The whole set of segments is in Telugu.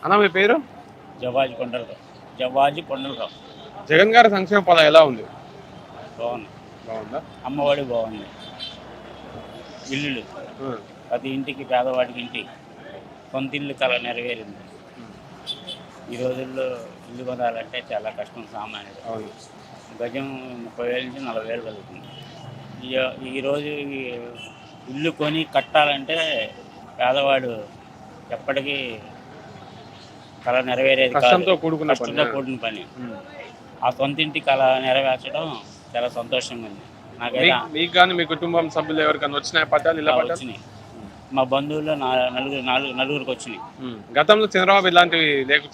అన్న మీ పేరు? జవాజీ కొండలరావు. జవాజీ కొండలరావు. జగన్ గారి సంక్షేమ పదం ఎలా ఉంది? బాగుంది. బాగుందా? అమ్మఒడి బాగుంది. ఇల్లులు ఉం. ప్రతి ఇంటికి, పేదవాడికి ఇంటి సొంత ఇల్లు కళ నెరవేరింది. ఈ రోజుల్లో ఇల్లు కొనాలంటే చాలా కష్టం సామాన్యుడు. అవును. గజం 30,000 నుంచి 40,000 కలుగుతుంది. ఈరోజు ఇల్లు కొని కట్టాలంటే పేదవాడు ఎప్పటికీ కళ నెరవేరేది కాదు. కష్టంతో కూడుకున్న కష్టంతో పని. కూడిన పని. ఉం. ఆ సొంతింటి కళ నెరవేర్చడం చాలా సంతోషంగా ఉంది నాకైతే. మీకు కానీ మీ కుటుంబం సభ్యులు ఎవరికైనా వచ్చినాయి పట్టాలు, ఇళ్ళ పట్టాలు? వచ్చినాయి. మా బంధువుల్లో నలుగురికి వచ్చినాయి. గతంలో చంద్రబాబు ఇలాంటివి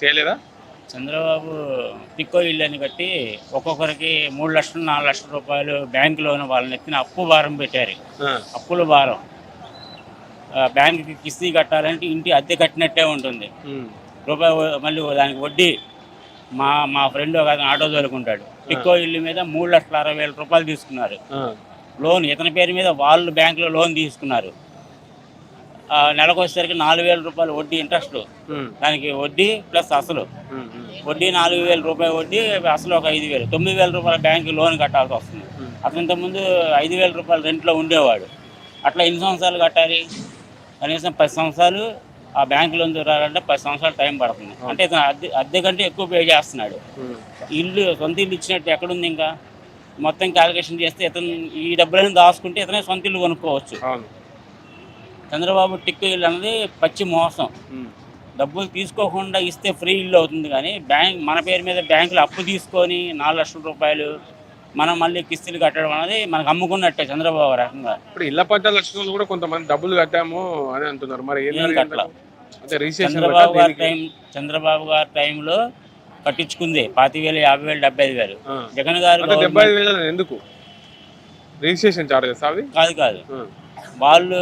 చేయలేదా? చంద్రబాబు టిక్కో ఇల్లు అని కట్టి ఒక్కొక్కరికి 3 లక్షలు 4 లక్షల రూపాయలు బ్యాంకులోని వాళ్ళని ఎత్తిన అప్పు భారం పెట్టారు. అప్పుల భారం. బ్యాంకుకి కిస్తీ కట్టాలంటే ఇంటి అద్దె కట్టినట్టే ఉంటుంది. రూపాయి మళ్ళీ దానికి వడ్డీ. మా ఫ్రెండ్ ఒక ఆటో తోలుకుంటాడు. టిక్కో ఇల్లు మీద 3,60,000 రూపాయలు తీసుకున్నారు లోన్. ఇతని పేరు మీద వాళ్ళు బ్యాంకులో లోన్ తీసుకున్నారు. నెలకు వచ్చేసరికి 4,000 రూపాయలు వడ్డీ, ఇంట్రెస్ట్. దానికి వడ్డీ ప్లస్ అసలు. వడ్డీ 4,000 రూపాయలు వడ్డీ, అసలు ఒక 5,000, 9,000 రూపాయల బ్యాంకు లోన్ కట్టాల్సి వస్తుంది. అతను ఇంతకుముందు 5,000 రూపాయలు రెంట్లో ఉండేవాడు. అట్లా ఎన్ని సంవత్సరాలు కట్టాలి? కనీసం 10 సంవత్సరాలు ఆ బ్యాంకు లోన్ దొరాలంటే 10 సంవత్సరాలు టైం పడుతుంది. అంటే ఇతను అద్దె కంటే ఎక్కువ పే చేస్తున్నాడు. ఇల్లు సొంత ఇల్లు ఇచ్చినట్టు ఎక్కడుంది? ఇంకా మొత్తం క్యాలిక్యులేషన్ చేస్తే ఇతను ఈ డబ్బులను దాచుకుంటే ఇతనే సొంత ఇల్లు కొనుక్కోవచ్చు. చంద్రబాబు టిక్కు ఇల్లు అన్నది పచ్చి మోసం. డబ్బులు తీసుకోకుండా ఇస్తే ఫ్రీ ఇల్లు అవుతుంది, కానీ మన పేరు మీద బ్యాంకులో అప్పు తీసుకొని 4 లక్షల రూపాయలు మనం మళ్ళీ కిస్తీలు కట్టడం అనేది మనకు అమ్ముకున్నట్టే చంద్రబాబు రకంగా. ఇప్పుడు ఇళ్ల పట్టాలు వచ్చిన కూడా కొంతమంది డబ్బులు కట్టాము అని అంటున్నారు. మరి చంద్రబాబు గారి టైంలో కట్టించుకుంది 25,000, 50,000, 75,000. జగన్ గారు 75,000 ఎందుకు రిజిస్ట్రేషన్ చార్జెస్? అవి కాదు. వాళ్ళు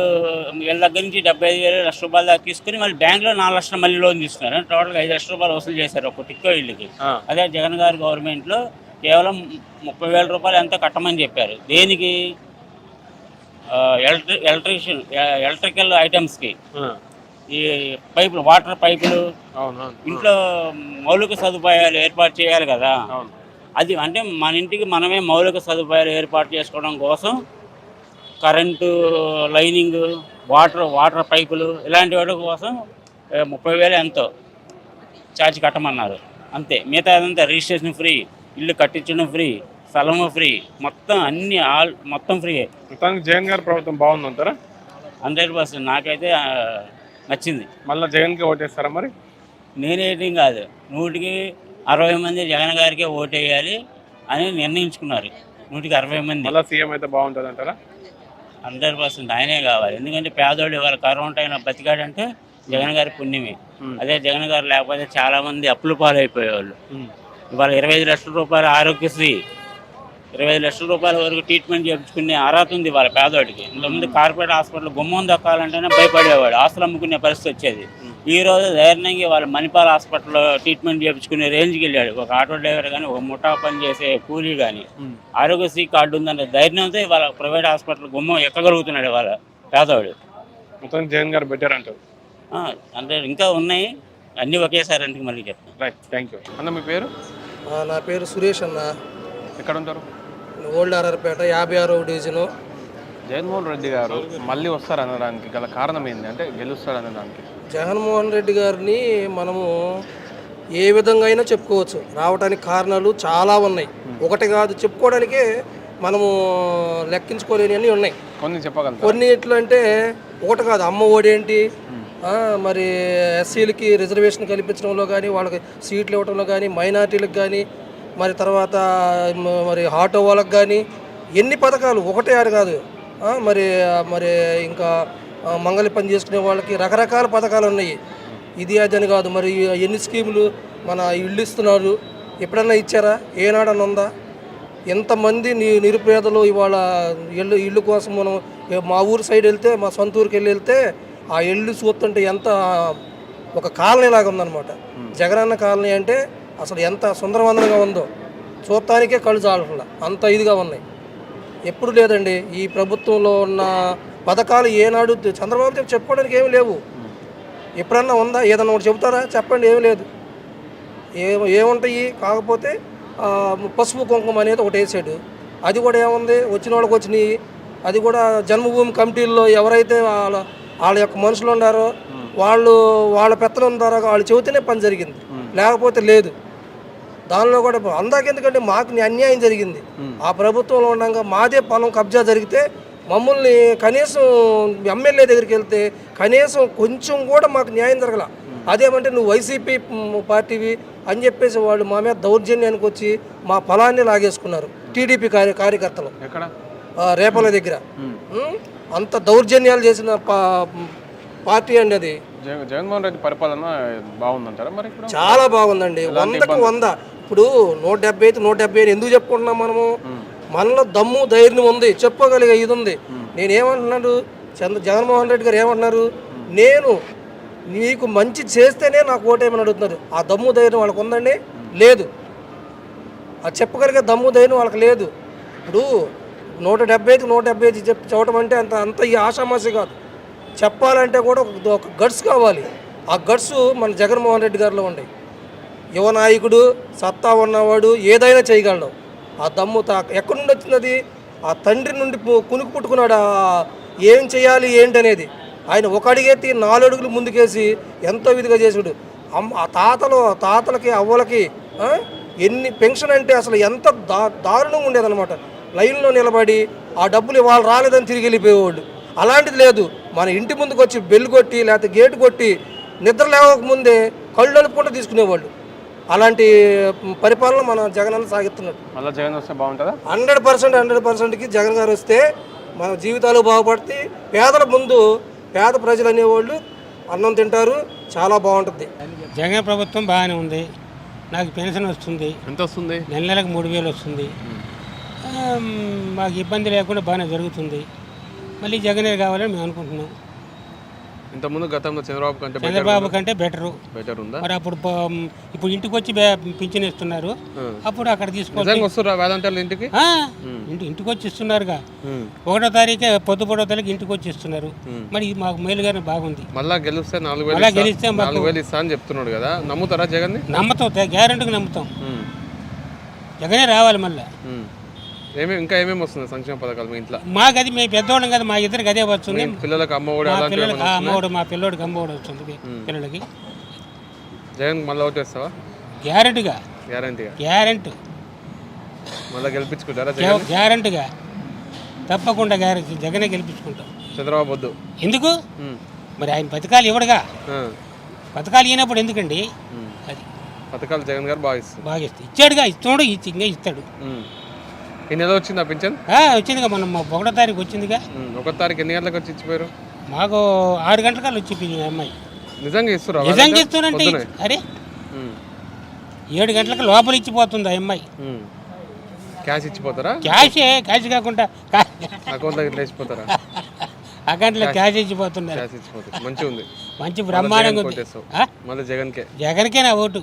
వీళ్ళ దగ్గర నుంచి 75,000, 1,00,000 రూపాయలు దాకా తీసుకుని మళ్ళీ బ్యాంకులో 4 లక్షలు మళ్ళీ లోన్ తీసుకున్నారు. టోటల్గా 5 లక్షల రూపాయలు వసూలు చేశారు ఒక టిక్కో ఇల్లుకి. అదే జగన్ గారి గవర్నమెంట్లో కేవలం 30,000 రూపాయలు ఎంతో కట్టమని చెప్పారు. దేనికి? ఎలక్ట్రికల్ ఐటమ్స్కి. ఈ పైపులు, వాటర్ పైపులు, ఇంట్లో మౌలిక సదుపాయాలు ఏర్పాటు చేయాలి కదా. అది అంటే మన ఇంటికి మనమే మౌలిక సదుపాయాలు ఏర్పాటు చేసుకోవడం కోసం కరెంటు లైనింగ్, వాటర్ పైపులు ఇలాంటి వాటి కోసం 30,000 ఎంతో ఛార్జ్ కట్టమన్నారు. అంతే. మిగతా అదంతా రిజిస్ట్రేషన్ ఫ్రీ, ఇల్లు కట్టించడం ఫ్రీ, స్థలము ఫ్రీ, మొత్తం అన్ని మొత్తం ఫ్రీ. జగన్ గారి ప్రభుత్వం బాగుందంటారా? 100%. నాకైతే నచ్చింది. మళ్ళీ జగన్కి ఓటేస్తారా? మరి నేనేయటం కాదు, 100కి 60 మంది జగన్ గారికే ఓటేయాలి అని నిర్ణయించుకున్నారు. 100కి 60 మంది. మళ్ళీ సీఎం అయితే బాగుంటుంది అంటారా? 100% ఆయనే కావాలి. ఎందుకంటే పేదోళ్ళు ఇవాళ కరోనా టైంలో బతికాడంటే జగన్ గారి పుణ్యమే. అదే జగన్ గారు లేకపోతే చాలామంది అప్పుల పాలైపోయేవాళ్ళు. ఇవాళ 25 లక్షల రూపాయలు ఆరోగ్యశ్రీ, 25 లక్షల రూపాయల వరకు ట్రీట్మెంట్ చేయించుకునే అర్హత ఉంది వాళ్ళ పేదవాడికి. ఇంతకుముందు కార్పొరేట్ హాస్పిటల్ గుమ్మం దక్కాలంటేనే భయపడేవాడు, ఆస్తులు అమ్ముకునే పరిస్థితి వచ్చేది. ఈ రోజు ధైర్యంగా వాళ్ళ మణిపాల్ హాస్పిటల్లో ట్రీట్మెంట్ చేయించుకునే రేంజ్కి వెళ్ళాడు. ఒక ఆటో డ్రైవర్ కానీ, ఒక ముఠా పని చేసే కూలీ కానీ ఆరోగ్యశ్రీ కార్డు ఉందంటే ధైర్యంతో వాళ్ళ ప్రైవేట్ హాస్పిటల్ గుమ్మం ఎక్కగలుగుతున్నాడు వాళ్ళ పేదవాడు. మొత్తం జగన్ గారు బెటర్ అంటారు. అంటే ఇంకా ఉన్నాయి, అన్నీ ఒకేసారి అంటే మళ్ళీ చెప్తాను. Right, thank you. అన్న మీ పేరు? నా పేరు సురేష్ అన్న. ఎక్కడ ఉంటారు? ఓల్డ్ ఆర్ఆర్పేట 56వ డివిజను. జగన్మోహన్ రెడ్డి గారు మళ్ళీ వస్తారనడానికి గల కారణం ఏంటి? అంటే గెలుస్తారనడానికి జగన్మోహన్ రెడ్డి గారిని మనము ఏ విధంగా అయినా చెప్పుకోవచ్చు. రావడానికి కారణాలు చాలా ఉన్నాయి. ఒకటి కాదు, చెప్పుకోవడానికే మనము లెక్కించుకోలేని ఉన్నాయి. కొన్ని చెప్పగలరు? కొన్ని ఎట్లా అంటే ఒకటి కాదు, అమ్మ ఒడి ఏంటి, మరి ఎస్సీలకి రిజర్వేషన్ కల్పించడంలో కానీ, వాళ్ళకి సీట్లు ఇవ్వడంలో కానీ, మైనార్టీలకు కానీ, మరి తర్వాత మరి ఆటో వాళ్ళకి కానీ ఎన్ని పథకాలు, ఒకటే ఆడు కాదు. మరి ఇంకా మంగళ పని చేసుకునే వాళ్ళకి రకరకాల పథకాలు ఉన్నాయి. ఇది అది అని కాదు. మరి ఎన్ని స్కీములు మన ఇల్లు ఇస్తున్నారు, ఎప్పుడన్నా ఇచ్చారా? ఏనాడన్నా ఉందా? ఎంతమంది నిరుపేదలు ఇవాళ ఇల్లు కోసం మనం మా ఊరు సైడ్ వెళ్తే, మా సొంత ఊరికి వెళ్తే ఆ ఇల్లు చూస్తుంటే ఎంత ఒక కాలనీ లాగా ఉందన్నమాట. జగనన్న కాలనీ అంటే అసలు ఎంత సుందరవందనంగా ఉందో చూడటానికే కళ్ళు చాలకుండా అంత ఇదిగా ఉన్నాయి. ఎప్పుడు లేదండి ఈ ప్రభుత్వంలో ఉన్న పథకాలు ఏనాడు చంద్రబాబు చెప్పుకోవడానికి ఏమి లేవు. ఎప్పుడన్నా ఉందా? ఏదన్నా ఒకటి చెబుతారా? చెప్పండి. ఏమీ లేదు. ఏముంటాయి? కాకపోతే పసుపు కుంకుమ అనేది ఒకటి వేసాడు. అది కూడా ఏముంది? వచ్చిన వాళ్ళకి వచ్చినాయి. అది కూడా జన్మభూమి కమిటీల్లో ఎవరైతే వాళ్ళ యొక్క మనుషులు ఉన్నారో వాళ్ళ పెత్తనం ద్వారా వాళ్ళు చెబితేనే పని జరిగింది, లేకపోతే లేదు. దానిలో కూడా అందాకెందుకంటే మాకు అన్యాయం జరిగింది. ఆ ప్రభుత్వంలో ఉండగా మాదే పొలం కబ్జా జరిగితే మమ్మల్ని కనీసం ఎమ్మెల్యే దగ్గరికి వెళ్తే కనీసం కొంచెం కూడా మాకు న్యాయం జరగల. అదేమంటే నువ్వు వైసీపీ పార్టీవి అని చెప్పేసి వాళ్ళు మా మీద దౌర్జన్యానికి వచ్చి మా పొలాన్ని లాగేసుకున్నారు. టీడీపీ కార్యకర్తలు రేపల దగ్గర అంత దౌర్జన్యాలు చేసిన పార్టీ అండి అది. జగన్మోహన్ రెడ్డి పరిపాలన బాగుందంటారా? మరి చాలా బాగుందండి. 100కి 100. ఇప్పుడు 170 ఎందుకు చెప్పుకుంటున్నాం మనము? మనలో దమ్ము ధైర్యం ఉంది, చెప్పుకోగలిగే ఇది ఉంది. నేనేమంటున్నాడు జగన్మోహన్ రెడ్డి గారు ఏమంటున్నారు? నేను నీకు మంచి చేస్తేనే నాకు ఓటేమని అడుగుతున్నారు. ఆ దమ్ము ధైర్యం వాళ్ళకు ఉందండి? లేదు. అది చెప్పగలిగే దమ్ము ధైర్యం వాళ్ళకి లేదు. ఇప్పుడు 170కి 175 చెప్పడం అంటే అంత ఈ ఆషామాషి కాదు. చెప్పాలంటే కూడా ఒక గట్స్ కావాలి. ఆ గట్స్ మన జగన్మోహన్ రెడ్డి గారిలో ఉన్నాయి. యువ నాయకుడు, సత్తా ఉన్నవాడు, ఏదైనా చేయగలడు. ఆ దమ్ము ఎక్కడి నుండి వచ్చినది? ఆ తండ్రి నుండి కునుకు పుట్టుకున్నాడు ఏం చేయాలి ఏంటి అనేది. ఆయన ఒక అడిగెత్తి 4 అడుగులు ముందుకేసి ఎంతో విధిగా చేసాడు. ఆ తాతలకి అవ్వలకి ఎన్ని పెన్షన్ అంటే అసలు ఎంత దారుణంగా ఉండేదన్నమాట. లైన్లో నిలబడి ఆ డబ్బులు ఇవాళ రాలేదని తిరిగి వెళ్ళిపోయేవాళ్ళు. అలాంటిది లేదు. మన ఇంటి ముందుకు వచ్చి బెల్ కొట్టి లేకపోతే గేటు కొట్టి నిద్ర లేవకముందే కళ్ళు నలుపుకుంటూ తీసుకునేవాళ్ళు. అలాంటి పరిపాలన మన జగన్ అన్న సాగిస్తున్నాడు. మళ్ళీ జగన్ వస్తే బాగుంటుందా? 100%కి జగన్ గారు వస్తే మన జీవితాలు బాగుపడతాయి. పేదల ముందు పేద ప్రజలు అనేవాళ్ళు అన్నం తింటారు. చాలా బాగుంటుంది. జగన్ ప్రభుత్వం బాగానే ఉంది. నాకు పెన్షన్ వస్తుంది. ఎంత వస్తుంది? నెలకు 3000 వస్తుంది. మాకు ఇబ్బంది లేకుండా బాగానే జరుగుతుంది. మళ్ళీ జగనే కావాలని మేము అనుకుంటున్నాం. ఇంతకుముందు గతంలో చంద్రబాబు కంటే బెటర్ ఉందా? మరి ఇప్పుడు ఇంటికి వచ్చి పింఛన్ ఇస్తున్నారు. అప్పుడు అక్కడ తీసుకోవాలి. ఇంటికి వచ్చి ఇస్తున్నారుగా. 1వ తారీఖే పొద్దుపొడవ తారీఖు ఇంటికి వచ్చి ఇస్తున్నారు. మరి మాకు మేలుగానే బాగుంది. మళ్ళా గెలిస్తే 4000 ఇస్తా అని చెప్తున్నాడు కదా, నమ్ముతారా జగన్? నమ్ముతాం, గ్యారెంటీగా నమ్ముతాం. జగనే రావాలి మళ్ళీ. ఇంకా ఏమేమి వస్తుంది సంక్షేమ పథకాలు మీ ఇంట్లో? మాకు అది మేము పెద్దవాళ్ళం కదా, మా ఇద్దరికి అదే వస్తుంది. పిల్లలకు అమ్మఒడి, మా పిల్లోడికి అమ్మఒడి వస్తుంది. పిల్లలకి జగన్ మళ్ళీ ఓటేస్తావా? గ్యారెంటీగా మళ్ళీ గెలిపించుకుంటారా? గ్యారెంటీగా తప్పకుండా గ్యారెంటీ జగనే గెలిపించుకుంటాం. చంద్రబాబు వద్దు ఎందుకు? మరి ఆయన పథకాలు ఇవ్వడుగా. పథకాలు ఇవ్వనప్పుడు ఎందుకండి? అది పథకాలు జగన్ గారు బాగా ఇస్తాడు. ఇచ్చాడుగా, ఇస్తాడు, ఇస్తాడు. ఈ నెల వచ్చిందా పింఛన్? వచ్చిందిగా, మనం 1వ తారీఖు వచ్చిందిగా. 1వ తారీఖు ఎన్ని గంటలకు వచ్చి ఇచ్చిపోయారు? మాకు 6 గంటలకల్లా వచ్చిపోయింది అమ్మాయి. నిజంగా ఇస్తున్నారు? నిజంగా ఇస్తానంటే అరే 7 గంటలకు లోపల ఇచ్చిపోతుంది ఆ అమ్మాయి. క్యాష్ ఇచ్చిపోతారా? క్యాష్ కాకుండా అకౌంట్లో వేసిపోతారా? అకౌంట్లో క్యాష్ ఇచ్చిపోతున్నారు. మంచిగా ఉంది, మంచి బ్రహ్మాండంగా ఉంది. మళ్ళీ జగన్కే నా ఓటు.